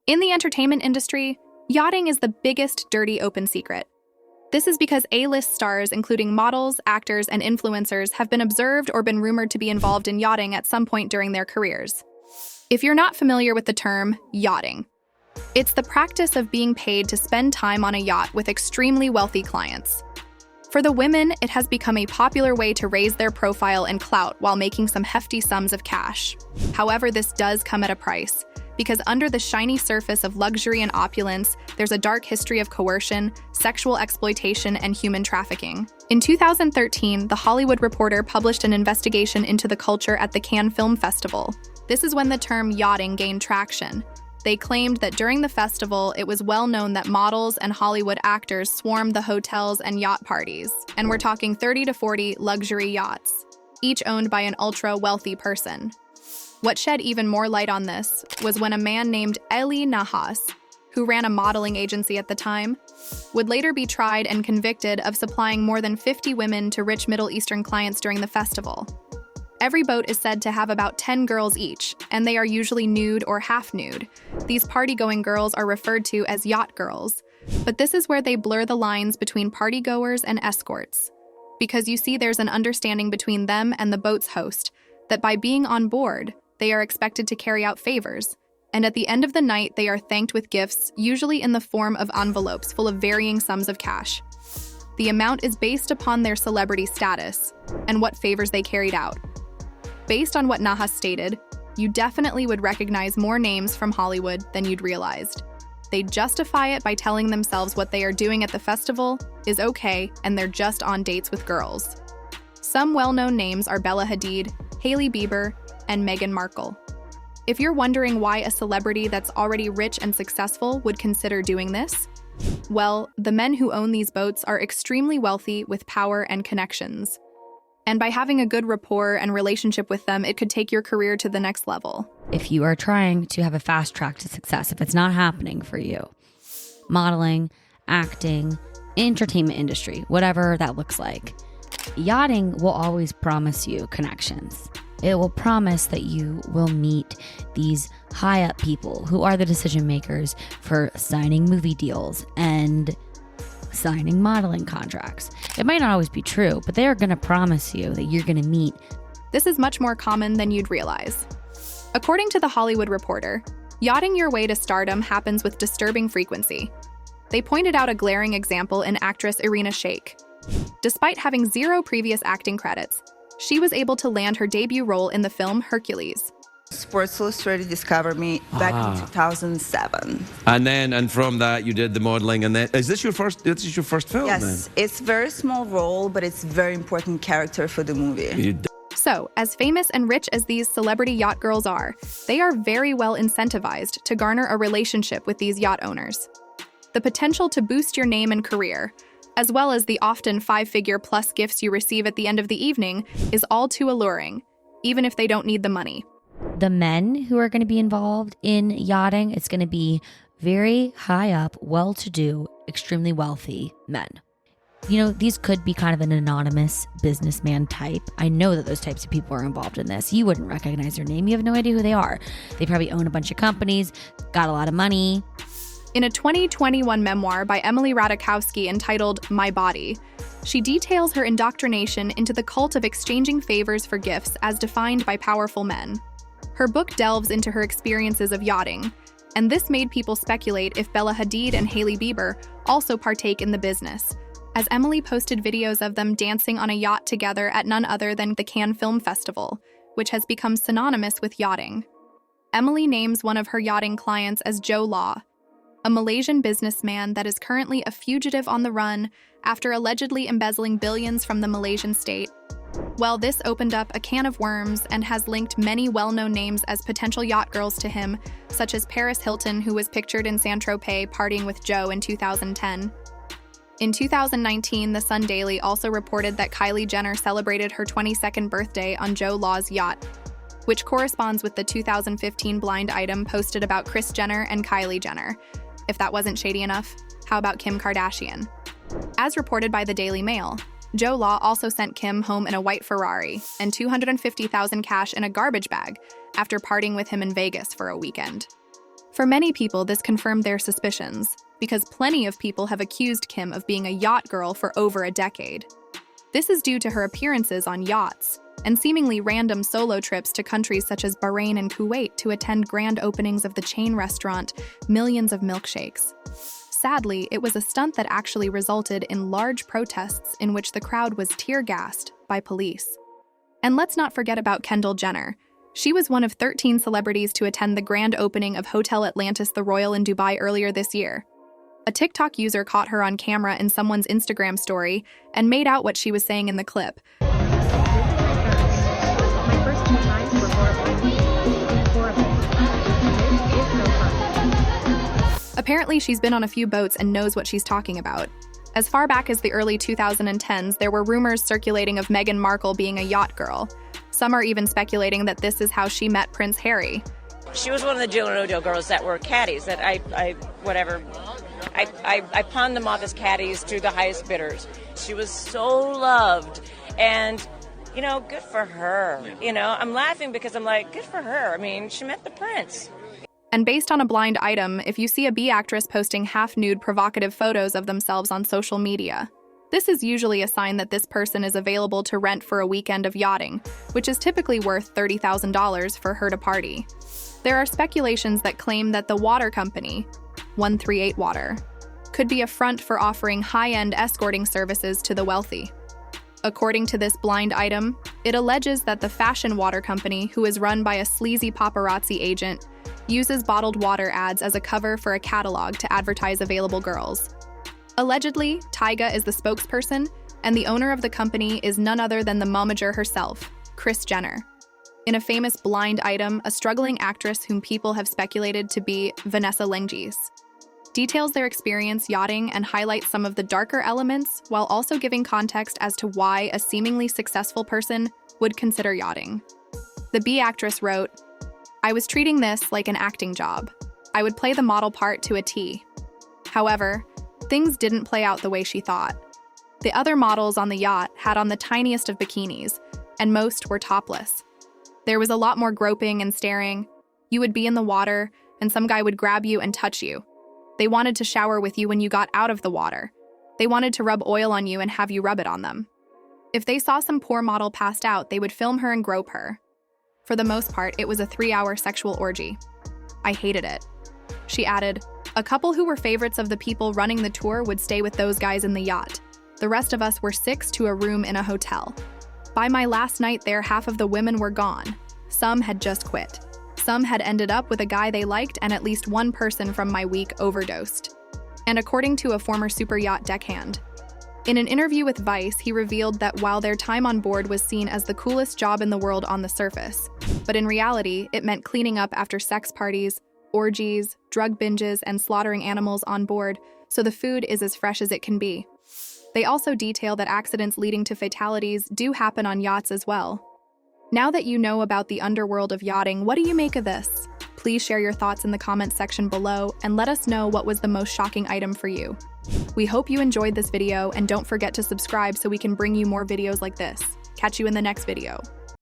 In the entertainment industry, yachting is the biggest dirty open secret. This is because A-list stars, including models, actors, and influencers, have been observed or been rumored to be involved in yachting at some point during their careers. If you're not familiar with the term yachting, it's the practice of being paid to spend time on a yacht with extremely wealthy clients. For the women, it has become a popular way to raise their profile and clout while making some hefty sums of cash. However, this does come at a price, because under the shiny surface of luxury and opulence, there's a dark history of coercion, sexual exploitation, and human trafficking. In 2013, The Hollywood Reporter published an investigation into the culture at the Cannes Film Festival. This is when the term yachting gained traction. They claimed that during the festival, it was well known that models and Hollywood actors swarmed the hotels and yacht parties, and we're talking 30 to 40 luxury yachts, each owned by an ultra-wealthy person. What shed even more light on this was when a man named Eli Nahas, who ran a modeling agency at the time, would later be tried and convicted of supplying more than 50 women to rich Middle Eastern clients during the festival. Every boat is said to have about 10 girls each, and they are usually nude or half-nude. These party-going girls are referred to as yacht girls, but this is where they blur the lines between party-goers and escorts. Because you see, there's an understanding between them and the boat's host that by being on board, they are expected to carry out favors, and at the end of the night, they are thanked with gifts, usually in the form of envelopes full of varying sums of cash. The amount is based upon their celebrity status and what favors they carried out. Based on what Nahas stated, you definitely would recognize more names from Hollywood than you'd realized. They justify it by telling themselves what they are doing at the festival is okay and they're just on dates with girls. Some well-known names are Bella Hadid, Hailey Bieber, and Meghan Markle. If you're wondering why a celebrity that's already rich and successful would consider doing this, well, the men who own these boats are extremely wealthy with power and connections. And by having a good rapport and relationship with them, it could take your career to the next level. If you are trying to have a fast track to success, if it's not happening for you, modeling, acting, entertainment industry, whatever that looks like, yachting will always promise you connections. It will promise that you will meet these high up people who are the decision makers for signing movie deals and signing modeling contracts. It might not always be true, but they are going to promise you that you're going to meet. This is much more common than you'd realize. According to The Hollywood Reporter, yachting your way to stardom happens with disturbing frequency. They pointed out a glaring example in actress Irina Shayk. Despite having 0 previous acting credits, she was able to land her debut role in the film Hercules. Sports Illustrated discovered me back in 2007. And from that you did the modeling, and then this is your first film? Yes, then? it's a very small role, but it's a very important character for the movie. So, as famous and rich as these celebrity yacht girls are, they are very well incentivized to garner a relationship with these yacht owners. The potential to boost your name and career, as well as the often 5-figure plus gifts you receive at the end of the evening, is all too alluring, even if they don't need the money. The men who are going to be involved in yachting, it's going to be very high up, well-to-do, extremely wealthy men. You know, these could be kind of an anonymous businessman type. I know that those types of people are involved in this. You wouldn't recognize their name. You have no idea who they are. They probably own a bunch of companies, got a lot of money. In a 2021 memoir by Emily Ratajkowski entitled My Body, she details her indoctrination into the cult of exchanging favors for gifts as defined by powerful men. Her book delves into her experiences of yachting, and this made people speculate if Bella Hadid and Hailey Bieber also partake in the business, as Emily posted videos of them dancing on a yacht together at none other than the Cannes Film Festival, which has become synonymous with yachting. Emily names one of her yachting clients as Joe Law, a Malaysian businessman that is currently a fugitive on the run after allegedly embezzling billions from the Malaysian state. Well, this opened up a can of worms and has linked many well-known names as potential yacht girls to him, such as Paris Hilton, who was pictured in Saint-Tropez partying with Joe in 2010. In 2019, the Sun Daily also reported that Kylie Jenner celebrated her 22nd birthday on Joe Law's yacht, which corresponds with the 2015 blind item posted about Kris Jenner and Kylie Jenner. If that wasn't shady enough, how about Kim Kardashian? As reported by the Daily Mail, Joe Law also sent Kim home in a white Ferrari and $250,000 cash in a garbage bag after partying with him in Vegas for a weekend. For many people, this confirmed their suspicions, because plenty of people have accused Kim of being a yacht girl for over a decade. This is due to her appearances on yachts and seemingly random solo trips to countries such as Bahrain and Kuwait to attend grand openings of the chain restaurant Millions of Milkshakes. Sadly, it was a stunt that actually resulted in large protests in which the crowd was tear-gassed by police. And let's not forget about Kendall Jenner. She was one of 13 celebrities to attend the grand opening of Hotel Atlantis the Royal in Dubai earlier this year. A TikTok user caught her on camera in someone's Instagram story and made out what she was saying in the clip. My first 2 times were horrible. This is so fun. Apparently, she's been on a few boats and knows what she's talking about. As far back as the early 2010s, there were rumors circulating of Meghan Markle being a yacht girl. Some are even speculating that this is how she met Prince Harry. She was one of the Deal girls that were caddies that I pawned them off as caddies to the highest bidders. She was so loved, and good for her. I'm laughing because I'm like, good for her. I mean, she met the prince. And based on a blind item, if you see a B actress posting half-nude provocative photos of themselves on social media, this is usually a sign that this person is available to rent for a weekend of yachting, which is typically worth $30,000 for her to party. There are speculations that claim that the water company, 138 Water, could be a front for offering high-end escorting services to the wealthy. According to this blind item, it alleges that the fashion water company, who is run by a sleazy paparazzi agent, uses bottled water ads as a cover for a catalog to advertise available girls. Allegedly, Tyga is the spokesperson, and the owner of the company is none other than the momager herself, Kris Jenner. In a famous blind item, a struggling actress whom people have speculated to be Vanessa Lengies details their experience yachting and highlights some of the darker elements while also giving context as to why a seemingly successful person would consider yachting. The B actress wrote, "I was treating this like an acting job. I would play the model part to a T. However, things didn't play out the way she thought. The other models on the yacht had on the tiniest of bikinis, and most were topless. There was a lot more groping and staring. You would be in the water, and some guy would grab you and touch you. They wanted to shower with you when you got out of the water. They wanted to rub oil on you and have you rub it on them. If they saw some poor model passed out, they would film her and grope her. For the most part, it was a 3-hour sexual orgy. I hated it." She added, "A couple who were favorites of the people running the tour would stay with those guys in the yacht. The rest of us were 6 to a room in a hotel. By my last night there, half of the women were gone. Some had just quit. Some had ended up with a guy they liked, and at least one person from my week overdosed." And according to a former super yacht deckhand, in an interview with Vice, he revealed that while their time on board was seen as the coolest job in the world on the surface, but in reality, it meant cleaning up after sex parties, orgies, drug binges, and slaughtering animals on board, so the food is as fresh as it can be. They also detail that accidents leading to fatalities do happen on yachts as well. Now that you know about the underworld of yachting, what do you make of this? Please share your thoughts in the comments section below and let us know what was the most shocking item for you. We hope you enjoyed this video, and don't forget to subscribe so we can bring you more videos like this. Catch you in the next video.